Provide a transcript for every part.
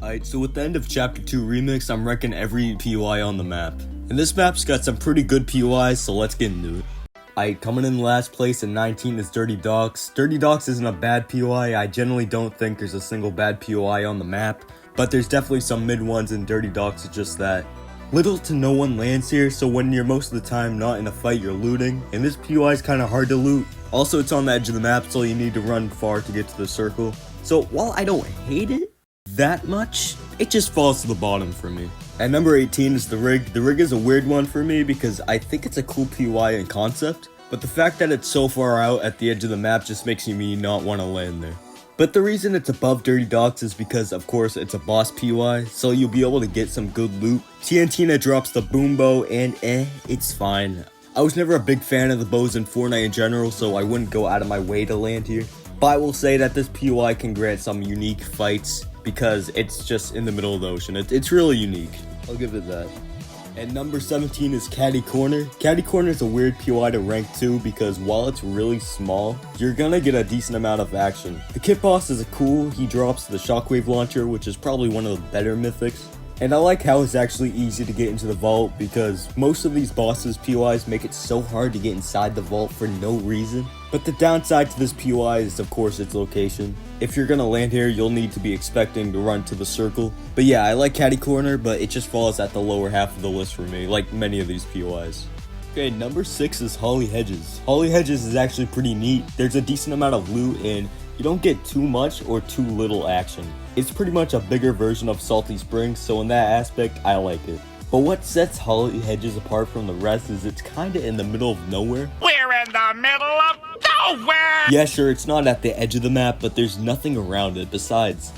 Alright, so with the end of Chapter 2 Remix, I'm ranking every POI on the map. And this map's got some pretty good POIs, so let's get into it. Alright, coming in last place at 19 is Dirty Docks. Dirty Docks isn't a bad POI. I generally don't think there's a single bad POI on the map, but there's definitely some mid ones, and Dirty Docks is just that. Little to no one lands here, so when you're most of the time not in a fight, you're looting, and this POI is kind of hard to loot. Also, it's on the edge of the map, so you need to run far to get to the circle. So while I don't hate it that much, it just falls to the bottom for me. At number 18 is the rig. The rig is a weird one for me because I think it's a cool POI in concept, but the fact that it's so far out at the edge of the map just makes me not want to land there. But the reason it's above Dirty Docks is because, of course, it's a boss POI, so you'll be able to get some good loot. TNTina drops the boom bow, and it's fine. I was never a big fan of the bows in Fortnite in general, so I wouldn't go out of my way to land here. But I will say that this POI can grant some unique fights because it's just in the middle of the ocean. It's really unique. I'll give it that. At number 17 is Caddy Corner. Caddy Corner is a weird POI to rank too because while it's really small, you're gonna get a decent amount of action. The Kit Boss is cool. He drops the Shockwave Launcher, which is probably one of the better mythics. And I like how it's actually easy to get into the vault because most of these bosses POIs make it so hard to get inside the vault for no reason. But the downside to this POI is of course its location. If you're gonna land here, you'll need to be expecting to run to the circle. But yeah, I like Caddy Corner, but it just falls at the lower half of the list for me, like many of these POIs. Okay, number 6 is Holly Hedges. Holly Hedges is actually pretty neat. There's a decent amount of loot and you don't get too much or too little action. It's pretty much a bigger version of Salty Springs, so in that aspect, I like it. But what sets Holly Hedges apart from the rest is it's kinda in the middle of nowhere. We're in the middle of nowhere! Yeah, sure, it's not at the edge of the map, but there's nothing around it besides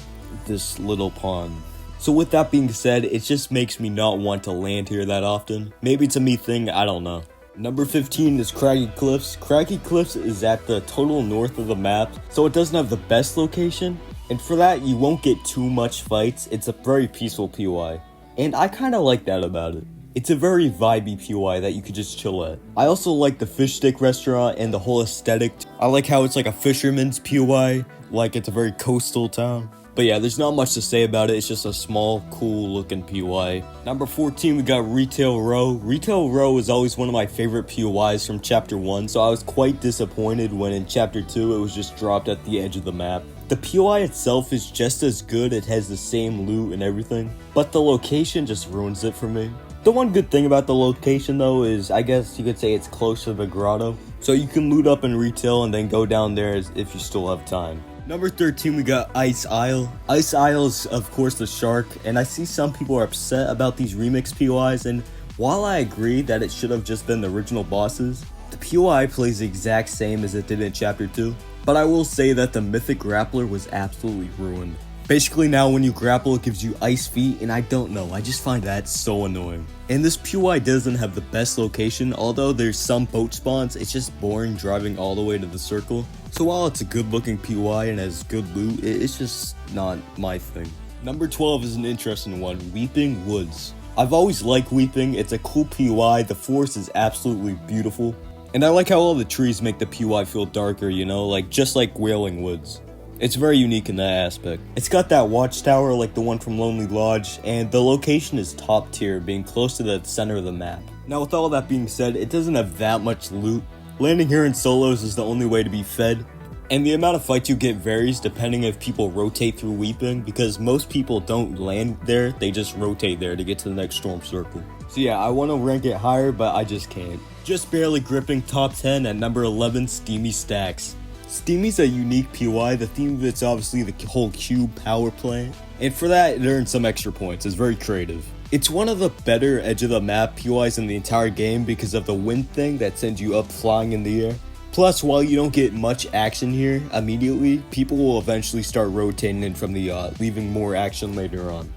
this little pond. So with that being said, it just makes me not want to land here that often. Maybe it's a me thing, I don't know. Number 15 is Craggy Cliffs. Craggy Cliffs is at the total north of the map, so it doesn't have the best location. And for that, you won't get too much fights. It's a very peaceful POI. And I kind of like that about it. It's a very vibey POI that you could just chill at. I also like the fish stick restaurant and the whole aesthetic. I like how it's like a fisherman's POI, like it's a very coastal town. But yeah, there's not much to say about it. It's just a small, cool looking POI. Number 14, we got Retail Row. Retail Row is always one of my favorite POIs from Chapter 1, so I was quite disappointed when in Chapter 2 it was just dropped at the edge of the map. The POI itself is just as good, it has the same loot and everything, but the location just ruins it for me. The one good thing about the location though is, I guess you could say it's close to the grotto, so you can loot up in retail and then go down there if you still have time. Number 13, we got Ice Isle. Ice Isle is, of course, the shark, and I see some people are upset about these remix POIs, and while I agree that it should have just been the original bosses, the POI plays the exact same as it did in Chapter 2, but I will say that the Mythic Grappler was absolutely ruined. Basically now when you grapple, it gives you ice feet, and I don't know, I just find that so annoying. And this POI doesn't have the best location, although there's some boat spawns, it's just boring driving all the way to the circle. So while it's a good looking POI and has good loot, it's just not my thing. Number 12 is an interesting one, Weeping Woods. I've always liked Weeping, it's a cool POI, the forest is absolutely beautiful. And I like how all the trees make the POI feel darker, you know, like just like Wailing Woods. It's very unique in that aspect. It's got that watchtower like the one from Lonely Lodge, and the location is top tier, being close to the center of the map. Now with all that being said, it doesn't have that much loot. Landing here in solos is the only way to be fed, and the amount of fights you get varies depending if people rotate through Weeping, because most people don't land there, they just rotate there to get to the next storm circle. So yeah, I want to rank it higher, but I just can't. Just barely gripping top 10 at number 11, Steamy Stacks. Steamy's a unique POI, the theme of it's obviously the whole cube power plant, and for that it earns some extra points, it's very creative. It's one of the better edge of the map POIs in the entire game because of the wind thing that sends you up flying in the air. Plus, while you don't get much action here immediately, people will eventually start rotating in from the yacht, leaving more action later on.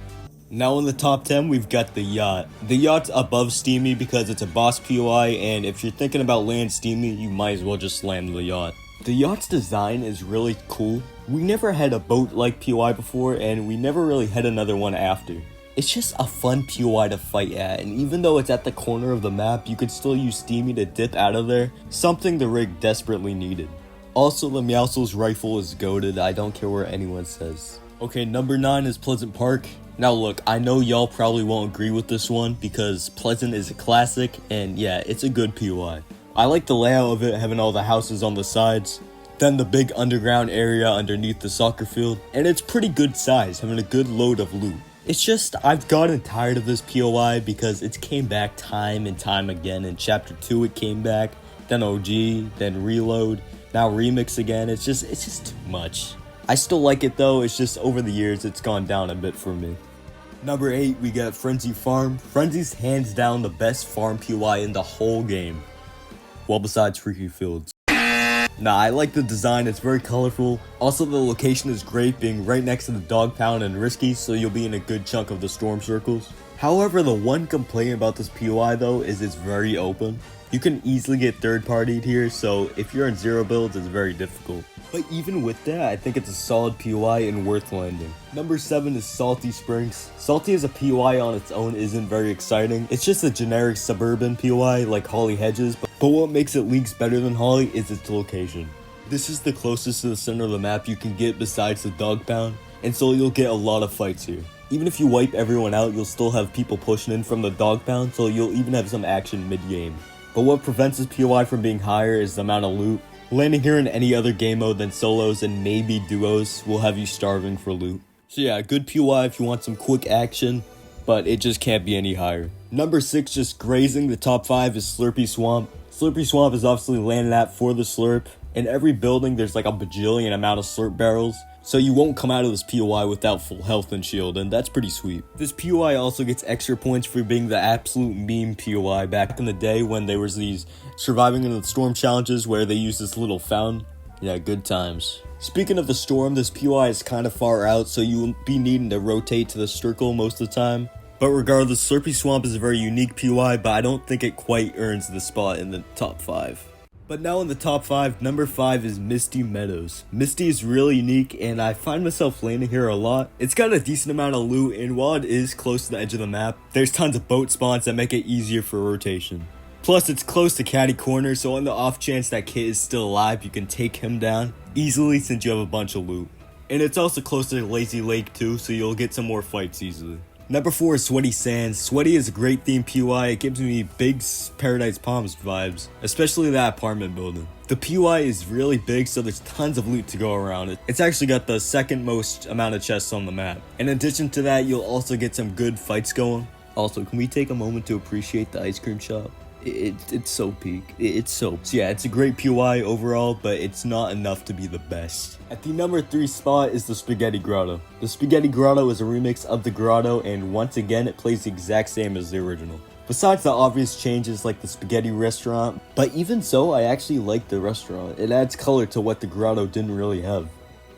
Now in the top 10, we've got the yacht. The yacht's above Steamy because it's a boss POI, and if you're thinking about land Steamy, you might as well just land the yacht. The yacht's design is really cool. We never had a boat-like POI before, and we never really had another one after. It's just a fun POI to fight at, and even though it's at the corner of the map, you could still use Steamy to dip out of there, something the rig desperately needed. Also, the Meowscles rifle is goated, I don't care what anyone says. Okay, number 9 is Pleasant Park. Now look, I know y'all probably won't agree with this one because Pleasant is a classic, and yeah, it's a good POI. I like the layout of it, having all the houses on the sides, then the big underground area underneath the soccer field, and it's pretty good size, having a good load of loot. It's just, I've gotten tired of this POI because it's came back time and time again. In Chapter 2 it came back, then OG, then Reload, now Remix again. It's just too much. I still like it though, it's just over the years it's gone down a bit for me. Number 8, we got Frenzy Farm. Frenzy's hands down the best farm POI in the whole game. Well, besides Freaky Fields. Nah, I like the design, it's very colorful. Also, the location is great, being right next to the Dog Pound and Risky, so you'll be in a good chunk of the storm circles. However, the one complaint about this POI though is it's very open. You can easily get third-partied here, so if you're in 0 builds, it's very difficult. But even with that, I think it's a solid POI and worth landing. Number 7 is Salty Springs. Salty as a POI on its own isn't very exciting. It's just a generic suburban POI like Holly Hedges, but what makes it leagues better than Holly is its location. This is the closest to the center of the map you can get besides the Dog Pound, and so you'll get a lot of fights here. Even if you wipe everyone out, you'll still have people pushing in from the Dog Pound, so you'll even have some action mid-game. But what prevents this POI from being higher is the amount of loot. Landing here in any other game mode than solos and maybe duos will have you starving for loot. So yeah, good POI if you want some quick action, but it just can't be any higher. Number 6, just grazing the top 5, is Slurpy Swamp. Slurpy Swamp is obviously landed at for the slurp. In every building there's like a bajillion amount of slurp barrels, so you won't come out of this POI without full health and shield, and that's pretty sweet. This POI also gets extra points for being the absolute meme POI back in the day when there was these surviving in the storm challenges where they used this little fountain. Yeah, good times. Speaking of the storm, this POI is kind of far out, so you will be needing to rotate to the circle most of the time. But regardless, Slurpy Swamp is a very unique POI, but I don't think it quite earns the spot in the top 5. But now in the top 5, number 5 is Misty Meadows. Misty is really unique, and I find myself landing here a lot. It's got a decent amount of loot, and while it is close to the edge of the map, there's tons of boat spawns that make it easier for rotation. Plus, it's close to Caddy Corner, so on the off chance that Kit is still alive, you can take him down easily since you have a bunch of loot. And it's also close to Lazy Lake too, so you'll get some more fights easily. Number 4 is Sweaty Sands. Sweaty is a great theme POI. It gives me big Paradise Palms vibes, especially that apartment building. The POI is really big, so there's tons of loot to go around. It's actually got the second most amount of chests on the map. In addition to that, you'll also get some good fights going. Also, can we take a moment to appreciate the ice cream shop? It's so peak. So yeah, it's a great POI overall, but it's not enough to be the best. At the number 3 spot is the Spaghetti Grotto. The Spaghetti Grotto is a remix of the Grotto, and once again it plays the exact same as the original. Besides the obvious changes like the spaghetti restaurant, but even so, I actually like the restaurant. It adds color to what the Grotto didn't really have.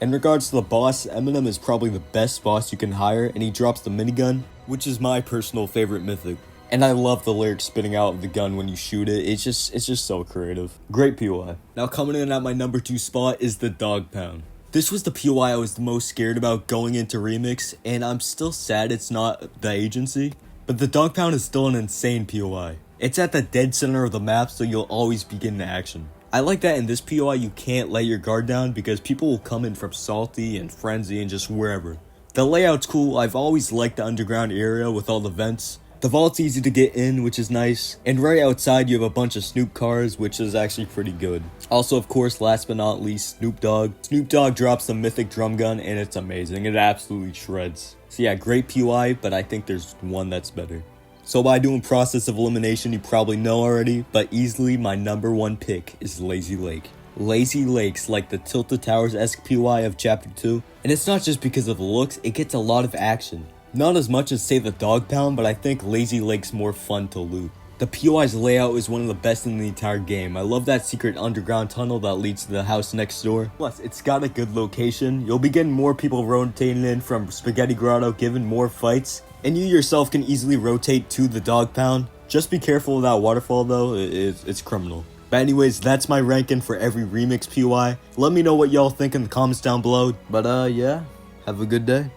In regards to the boss, Eminem is probably the best boss you can hire, and he drops the minigun, which is my personal favorite mythic. And I love the lyrics spitting out of the gun when you shoot it. It's just so creative. Great POI. Now coming in at my number 2 spot is the Dog Pound. This was the POI I was the most scared about going into Remix, and I'm still sad it's not the agency. But the Dog Pound is still an insane POI. It's at the dead center of the map, so you'll always be getting action. I like that in this POI you can't let your guard down because people will come in from Salty and Frenzy and just wherever. The layout's cool. I've always liked the underground area with all the vents. The vault's easy to get in, which is nice, and right outside you have a bunch of Snoop cars, which is actually pretty good. Also, of course, last but not least, Snoop Dogg. Snoop Dogg drops the mythic drum gun, and it's amazing. It absolutely shreds. So yeah, great POI, but I think there's one that's better. So by doing process of elimination, you probably know already, but easily my number 1 pick is Lazy Lake. Lazy Lake's like the Tilted Towers-esque POI of Chapter 2, and it's not just because of the looks, it gets a lot of action. Not as much as say the Dog Pound, but I think Lazy Lake's more fun to loot. The POI's layout is one of the best in the entire game. I love that secret underground tunnel that leads to the house next door. Plus, it's got a good location. You'll be getting more people rotating in from Spaghetti Grotto, giving more fights. And you yourself can easily rotate to the Dog Pound. Just be careful of that waterfall though, it's criminal. But anyways, that's my ranking for every Remix POI. Let me know what y'all think in the comments down below. But yeah, have a good day.